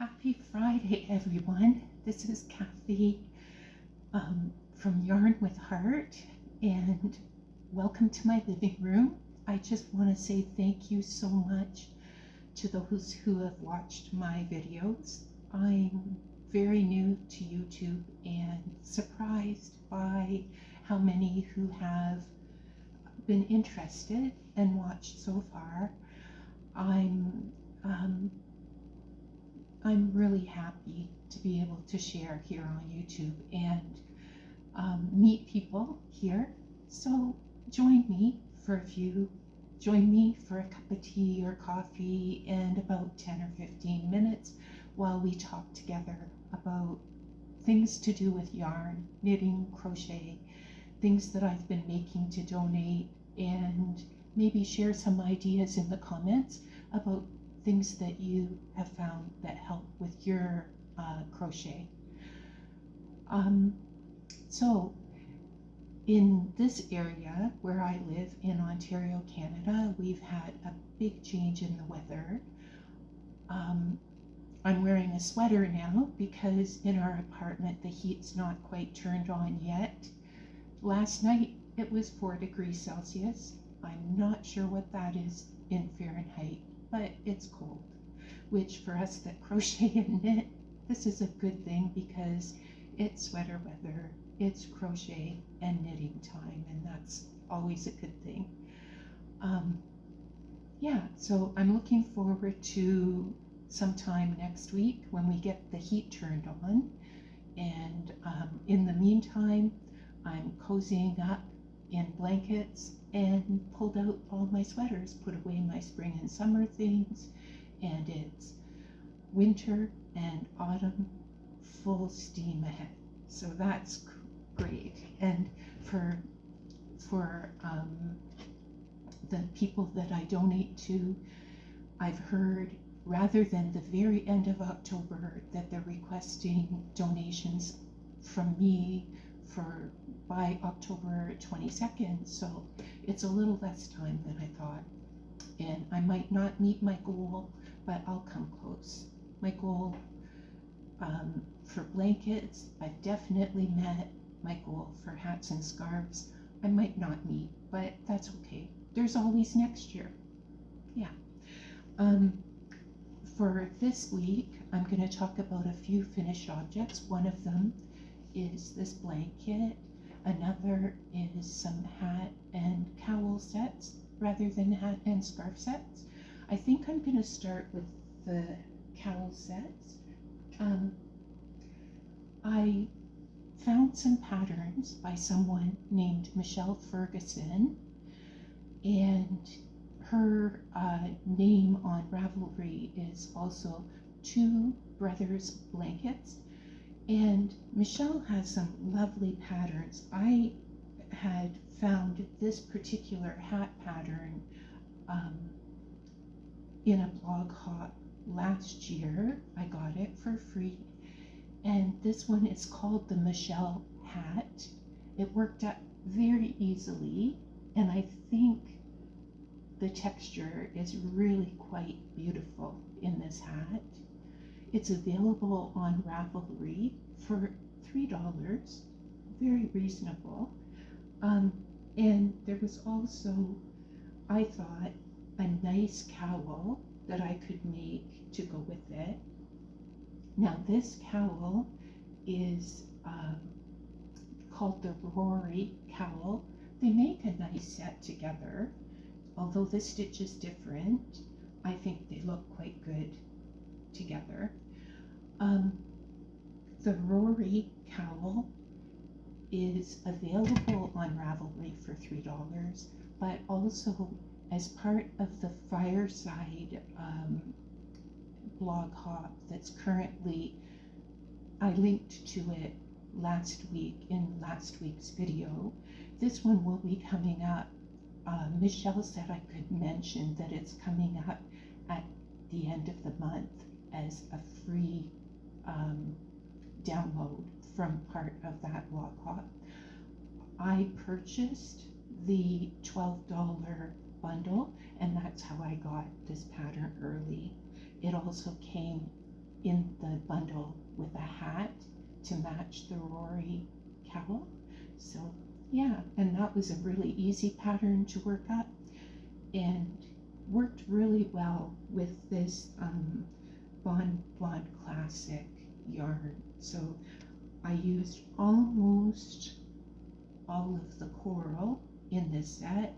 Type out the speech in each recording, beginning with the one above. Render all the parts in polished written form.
Happy Friday, everyone. This is Kathy from Yarn with Heart, and welcome to my living room. I just want to say thank you so much to those who have watched my videos. I'm very new to YouTube and surprised by how many who have been interested and watched so far. I'm really happy to be able to share here on YouTube and meet people here. So join me for a cup of tea or coffee and about 10 or 15 minutes while we talk together about things to do with yarn, knitting, crochet, things that I've been making to donate, and maybe share some ideas in the comments about things that you have found that help with your crochet. So in this area where I live in Ontario, Canada, we've had a big change in the weather. I'm wearing a sweater now because in our apartment the heat's not quite turned on yet. Last night it was 4 degrees Celsius. I'm not sure what that is in Fahrenheit, but it's cold, which for us that crochet and knit, this is a good thing because it's sweater weather, it's crochet and knitting time, and that's always a good thing. So I'm looking forward to sometime next week when we get the heat turned on, and in the meantime I'm cozying up in blankets and pulled out all my sweaters, put away my spring and summer things, and it's winter and autumn full steam ahead. So that's great. And for the people that I donate to, I've heard rather than the very end of October that they're requesting donations from me by October 22nd, so it's a little less time than I thought, and I might not meet my goal, but I'll come close. My goal for blankets, I've definitely met. My goal for hats and scarves, I might not meet, but that's okay. There's always next year. For this week, I'm going to talk about a few finished objects. One of them is this blanket. Another is some hat and cowl sets rather than hat and scarf sets. I think I'm going to start with the cowl sets. I found some patterns by someone named Michelle Ferguson, and her name on Ravelry is also Two Brothers Blankets. And Michelle has some lovely patterns. I had found this particular hat pattern in a blog hop last year. I got it for free. And this one is called the Michelle hat. It worked out very easily, and I think the texture is really quite beautiful in this hat. It's available on Ravelry for $3, very reasonable. And there was also, I thought, a nice cowl that I could make to go with it. Now this cowl is called the Rory cowl. They make a nice set together. Although the stitch is different, I think they look quite good together. The Rory cowl is available on Ravelry for $3, but also as part of the Fireside blog hop that's currently, I linked to it last week in last week's video. This one will be coming up. Michelle said I could mention that it's coming up at the end of the month as a free download from part of that blog hop. I purchased the $12 bundle, and that's how I got this pattern early. It also came in the bundle with a hat to match the Rory cowl. So yeah, and that was a really easy pattern to work up and worked really well with this Bon Blonde Classic yarn. So I used almost all of the coral in this set,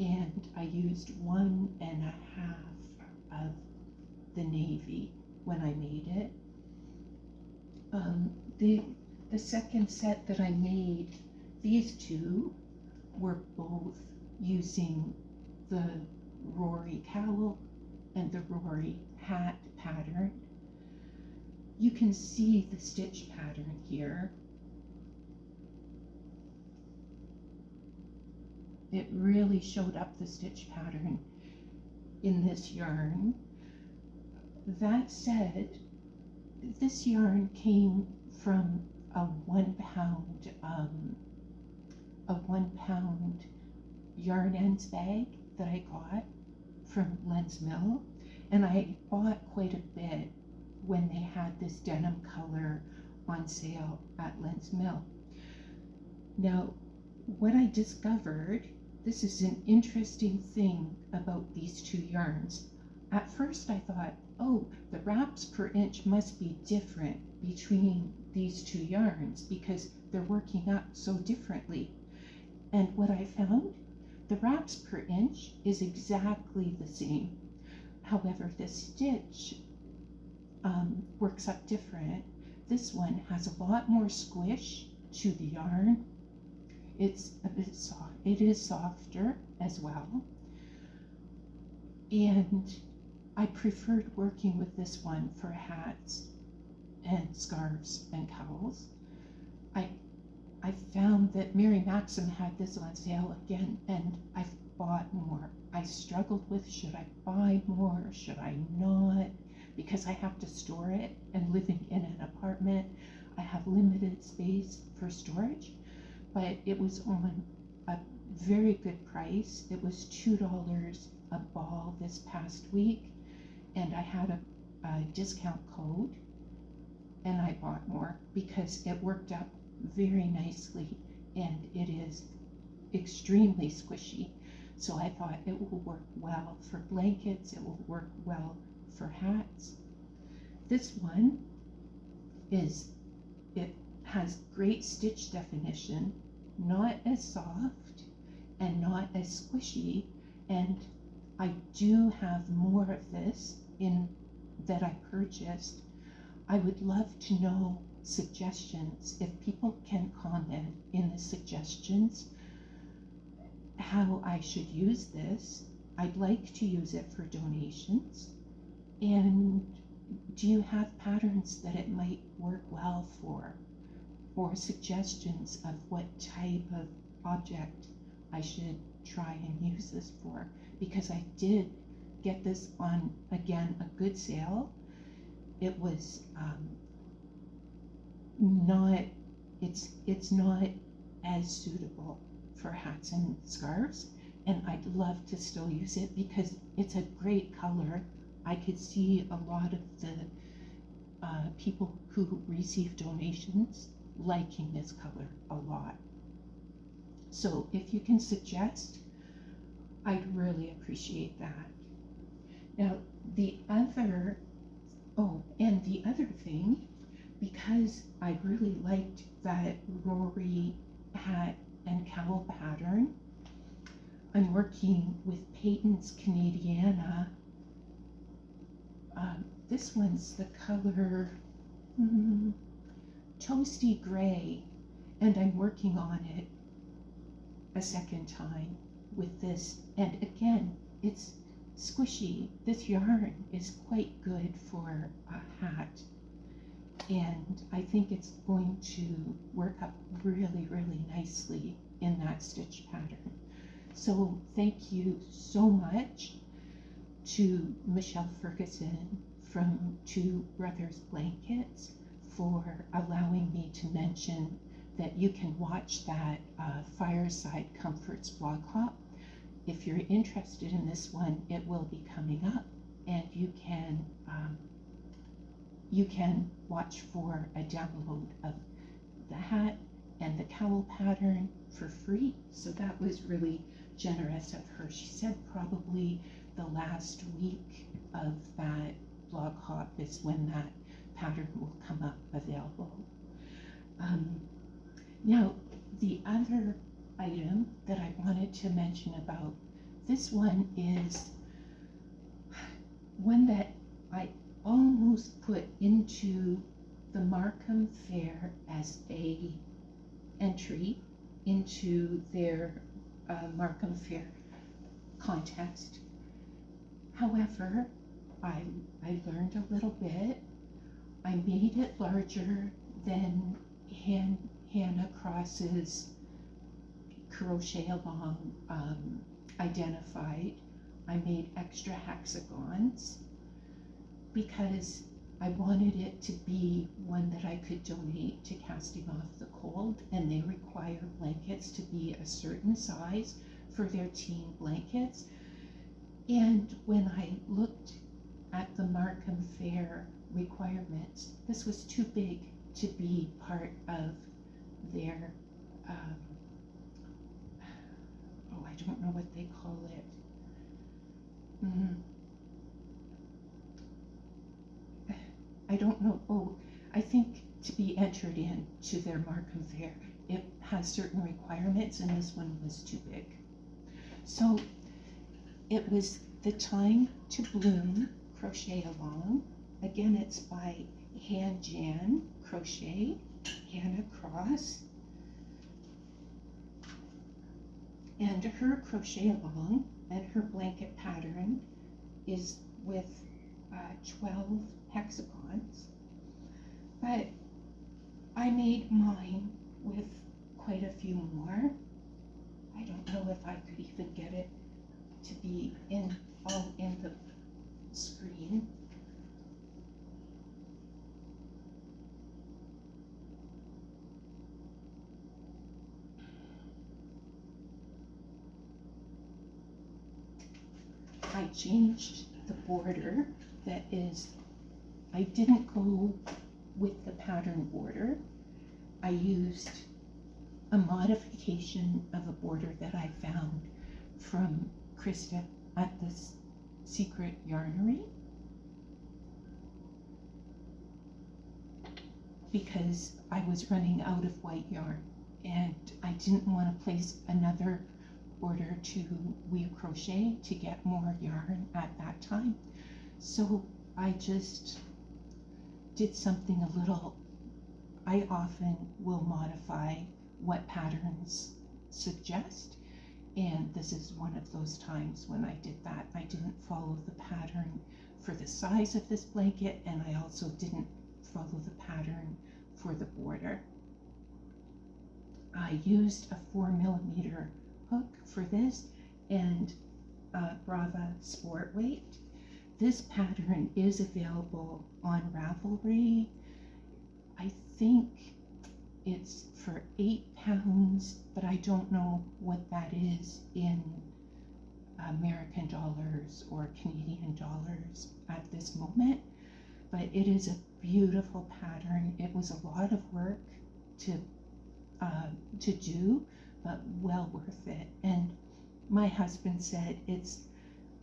and I used 1.5 of the navy when I made it. The second set that I made, these two were both using the Rory cowl and the Rory hat pattern. You can see the stitch pattern here. It really showed up the stitch pattern in this yarn. That said, this yarn came from a 1 pound yarn ends bag that I got from Len's Mill, and I bought quite a bit when they had this denim color on sale at Len's Mill. Now, what I discovered, this is an interesting thing about these two yarns. At first I thought, oh, the wraps per inch must be different between these two yarns because they're working up so differently. And what I found, the wraps per inch is exactly the same. However, the stitch works up different. This one has a lot more squish to the yarn. It's a bit soft. It is softer as well. And I preferred working with this one for hats and scarves and cowls. I found that Mary Maxim had this on sale again, and I've bought more. I struggled with, should I buy more, should I not? Because I have to store it, and living in an apartment, I have limited space for storage. But it was on a very good price. It was $2 a ball this past week, and I had a discount code, and I bought more because it worked out very nicely, and it is extremely squishy. So I thought it will work well for blankets, it will work well for hats. This one it has great stitch definition, not as soft and not as squishy, and I do have more of this in that I purchased. I would love to know suggestions, if people can comment in the suggestions how I should use this. I'd like to use it for donations. And do you have patterns that it might work well for, or suggestions of what type of object I should try and use this for? Because I did get this on, again, a good sale. It was it's not as suitable for hats and scarves, and I'd love to still use it because it's a great color. I could see a lot of the people who receive donations liking this color a lot. So if you can suggest, I'd really appreciate that. Now the other thing, because I really liked that Rory hat and cowl pattern, I'm working with Peyton's Canadiana. This one's the color Toasty Gray, and I'm working on it a second time with this. And again, it's squishy. This yarn is quite good for a hat, and I think it's going to work up really, really nicely in that stitch pattern. So thank you so much to Michelle Ferguson from Two Brothers Blankets for allowing me to mention that you can watch that Fireside Comforts blog hop. If you're interested in this one, it will be coming up, and you you can watch for a download of the hat and the cowl pattern for free. So that was really generous of her. She said probably the last week of that blog hop is when that pattern will come up available. Now, the other item that I wanted to mention about this one is one that I almost put into the Markham Fair as a entry into their Markham Fair contest. However, I learned a little bit. I made it larger than Hannah Cross's Crochet A Long identified. I made extra hexagons because I wanted it to be one that I could donate to Casting Off the Cold, and they require blankets to be a certain size for their teen blankets. And when I looked at the Markham Fair requirements, this was too big to be part of their, I don't know what they call it. I don't know. I think to be entered in to their Markham Fair, it has certain requirements, and this one was too big. So it was The Time to Bloom, Crochet A Long. Again, it's by HanJan Crochet, Hannah Cross. And her Crochet Along and her blanket pattern is with 12 hexagons. But I made mine with quite a few more. I don't know if I could even get it to be all in the screen. I changed the border. That is, I didn't go with the pattern border. I used a modification of a border that I found from Krista at this secret yarnery, because I was running out of white yarn and I didn't want to place another order to weave crochet to get more yarn at that time. So I just did something a little, I often will modify what patterns suggest, and this is one of those times when I did that. I didn't follow the pattern for the size of this blanket, and I also didn't follow the pattern for the border. I used a 4mm hook for this and Brava Sport Weight. This pattern is available on Ravelry. I think it's for £8, but I don't know what that is in American dollars or Canadian dollars at this moment. But it is a beautiful pattern. It was a lot of work to do, but well worth it. And my husband said it's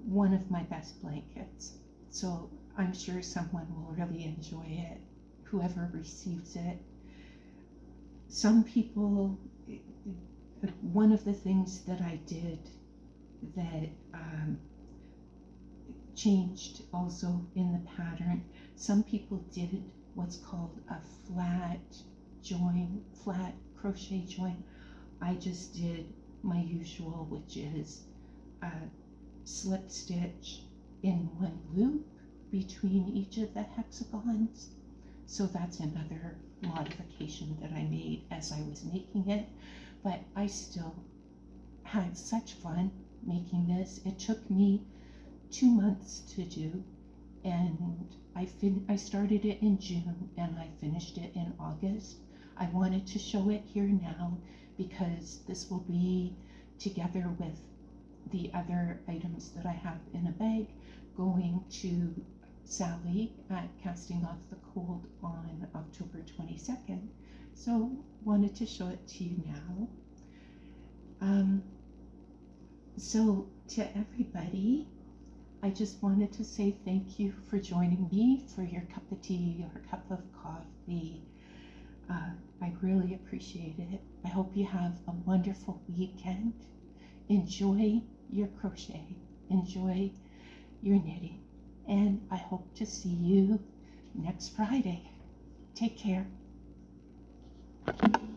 one of my best blankets. So I'm sure someone will really enjoy it, whoever receives it. Some people, one of the things that I did that changed also in the pattern, some people did what's called a flat crochet join. I just did my usual, which is a slip stitch in one loop between each of the hexagons. So that's another modification that I made as I was making it, but I still had such fun making this. It took me 2 months to do, and I started it in June and I finished it in August. I wanted to show it here now because this will be together with the other items that I have in a bag going to Sally at Casting Off the cold on October 22nd. So wanted to show it to you now. So to everybody, I just wanted to say thank you for joining me for your cup of tea or cup of coffee. I really appreciate it. I hope you have a wonderful weekend. Enjoy your crochet. Enjoy your knitting. And I hope to see you next Friday. Take care.